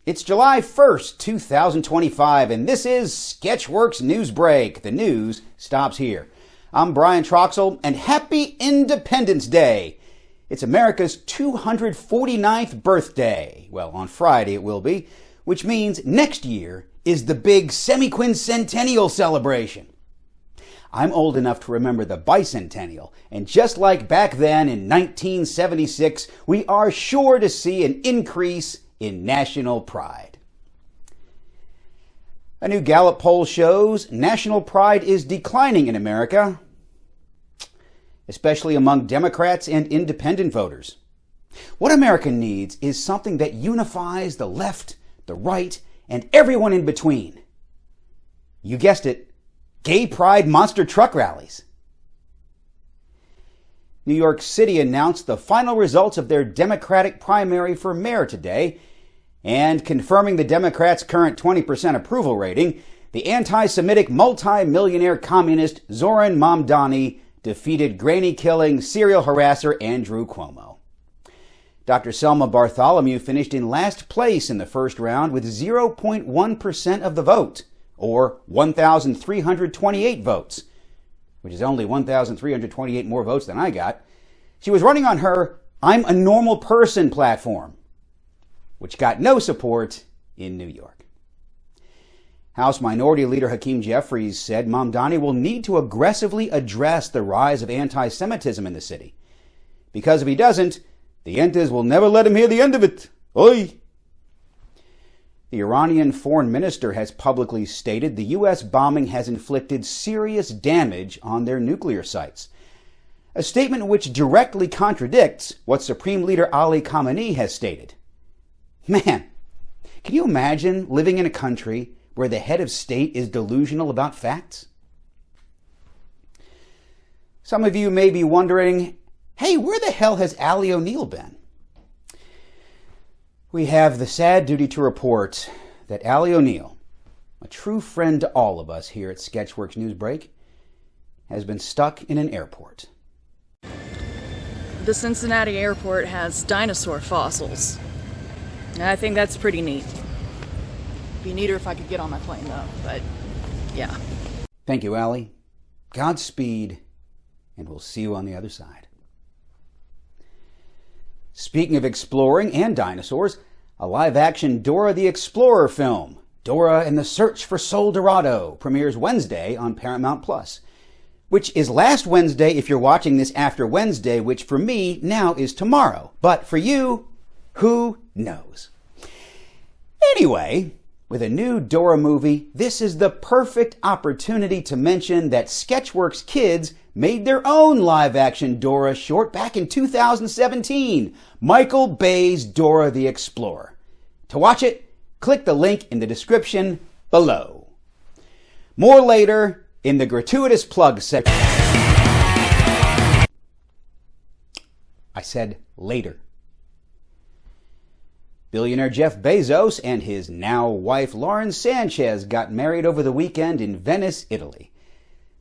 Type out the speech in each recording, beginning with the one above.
It's July 1st, 2025, and this is Sketchworks NewsBrake. The news stops here. I'm Brian Troxel, and happy Independence Day! It's America's 249th birthday. Well, on Friday it will be, which means next year is the big semi-quincentennial celebration. I'm old enough to remember the bicentennial, and just like back then in 1976, we are sure to see an increase in national pride. A new Gallup poll shows national pride is declining in America, especially among Democrats and independent voters. What America needs is something that unifies the left, the right, and everyone in between. You guessed it, gay pride monster truck rallies. New York City announced the final results of their Democratic primary for mayor today, and confirming the Democrats' current 20% approval rating, the anti-Semitic multi-millionaire communist Zoran Mamdani defeated grainy-killing serial harasser Andrew Cuomo. Dr. Selma Bartholomew finished in last place in the first round with 0.1% of the vote, or 1,328 votes, which is only 1,328 more votes than I got. She was running on her I'm a Normal Person platform, which got no support in New York. House Minority Leader Hakeem Jeffries said Mamdani will need to aggressively address the rise of anti-Semitism in the city. Because if he doesn't, the Yentas will never let him hear the end of it. Oi! The Iranian foreign minister has publicly stated the U.S. bombing has inflicted serious damage on their nuclear sites. A statement which directly contradicts what Supreme Leader Ali Khamenei has stated. Man, can you imagine living in a country where the head of state is delusional about facts? Some of you may be wondering, hey, where the hell has Allie O'Neill been? We have the sad duty to report that Allie O'Neill, a true friend to all of us here at Sketchworks NewsBrake, has been stuck in an airport. The Cincinnati airport has dinosaur fossils. I think that's pretty neat. Be neater if I could get on my plane though, but yeah. Thank you, Allie. Godspeed, and we'll see you on the other side. Speaking of exploring and dinosaurs, a live-action Dora the Explorer film, Dora and the Search for Soul Dorado, premieres Wednesday on Paramount+, which is last Wednesday if you're watching this after Wednesday, which for me now is tomorrow. But for you, who knows? Anyway, with a new Dora movie, this is the perfect opportunity to mention that Sketchworks Kids made their own live-action Dora short back in 2017, Michael Bay's Dora the Explorer. To watch it, click the link in the description below. More later in the gratuitous plug section. I said later. Billionaire Jeff Bezos and his now wife Lauren Sanchez got married over the weekend in Venice, Italy.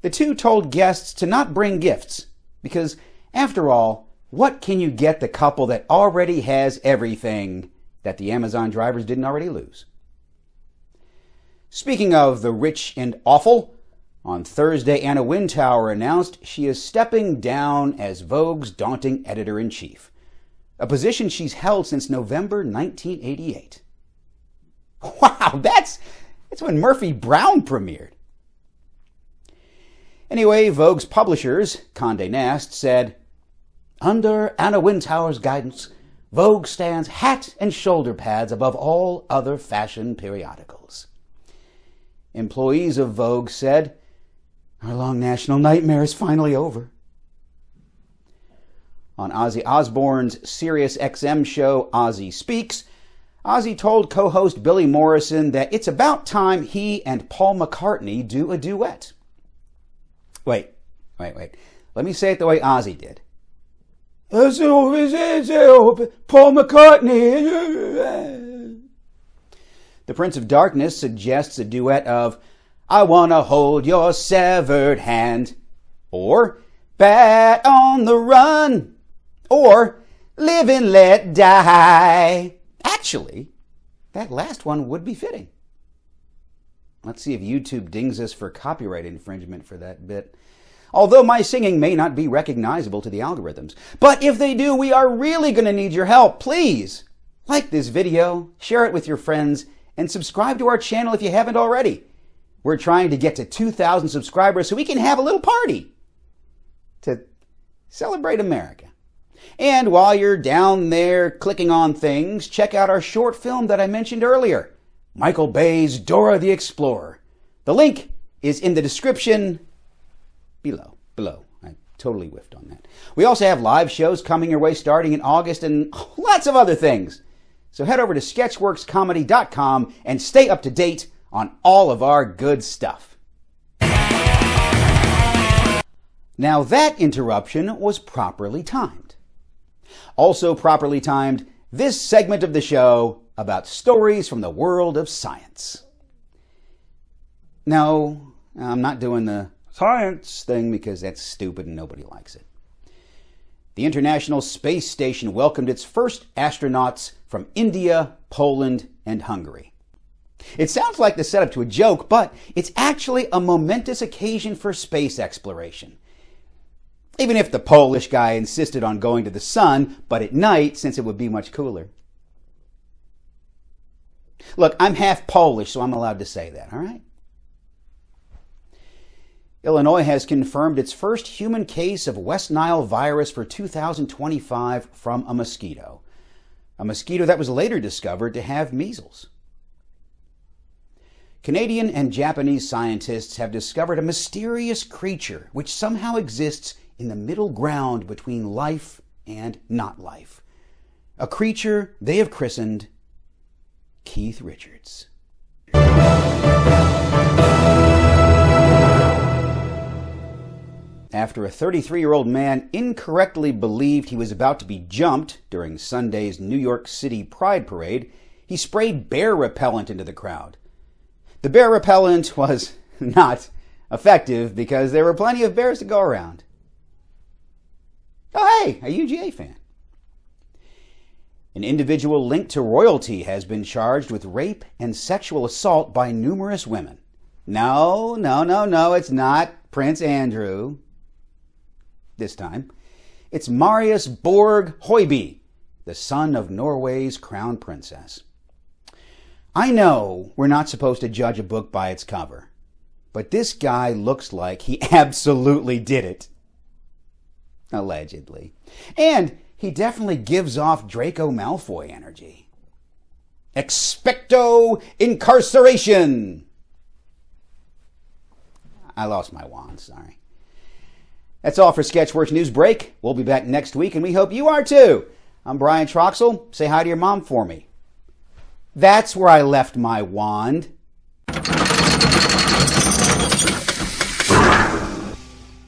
The two told guests to not bring gifts, because, after all, what can you get the couple that already has everything that the Amazon drivers didn't already lose? Speaking of the rich and awful, on Thursday Anna Wintour announced she is stepping down as Vogue's daunting editor-in-chief, a position she's held since November 1988. Wow, that's when Murphy Brown premiered. Anyway, Vogue's publishers, Condé Nast, said, under Anna Wintour's guidance, Vogue stands hat and shoulder pads above all other fashion periodicals. Employees of Vogue said, our long national nightmare is finally over. On Ozzy Osbourne's Sirius XM show, Ozzy Speaks, Ozzy told co-host Billy Morrison that it's about time he and Paul McCartney do a duet. Wait. Let me say it the way Ozzy did. Paul McCartney. The Prince of Darkness suggests a duet of I Wanna Hold Your Severed Hand, or Bat on the Run, or Live and Let Die. Actually, that last one would be fitting. Let's see if YouTube dings us for copyright infringement for that bit. Although my singing may not be recognizable to the algorithms. But if they do, we are really going to need your help. Please like this video, share it with your friends, and subscribe to our channel if you haven't already. We're trying to get to 2,000 subscribers so we can have a little party to celebrate America. And while you're down there clicking on things, check out our short film that I mentioned earlier, Michael Bay's Dora the Explorer. The link is in the description below. I totally whiffed on that. We also have live shows coming your way starting in August and lots of other things. So head over to sketchworkscomedy.com and stay up to date on all of our good stuff. Now that interruption was properly timed. Also properly timed, this segment of the show about stories from the world of science. No, I'm not doing the science thing because that's stupid and nobody likes it. The International Space Station welcomed its first astronauts from India, Poland, and Hungary. It sounds like the setup to a joke, but it's actually a momentous occasion for space exploration. Even if the Polish guy insisted on going to the sun, but at night, since it would be much cooler. Look, I'm half Polish, so I'm allowed to say that, all right? Illinois has confirmed its first human case of West Nile virus for 2025 from a mosquito that was later discovered to have measles. Canadian and Japanese scientists have discovered a mysterious creature which somehow exists in the middle ground between life and not life. A creature they have christened Keith Richards. After a 33-year-old man incorrectly believed he was about to be jumped during Sunday's New York City Pride Parade, he sprayed bear repellent into the crowd. The bear repellent was not effective because there were plenty of bears to go around. Oh, hey, a UGA fan. An individual linked to royalty has been charged with rape and sexual assault by numerous women. No, it's not Prince Andrew. This time, it's Marius Borg Høiby, the son of Norway's crown princess. I know we're not supposed to judge a book by its cover, but this guy looks like he absolutely did it. Allegedly. And he definitely gives off Draco Malfoy energy. Expecto incarceration! I lost my wand, sorry. That's all for Sketchworks NewsBrake. We'll be back next week, and we hope you are too. I'm Brian Troxel. Say hi to your mom for me. That's where I left my wand.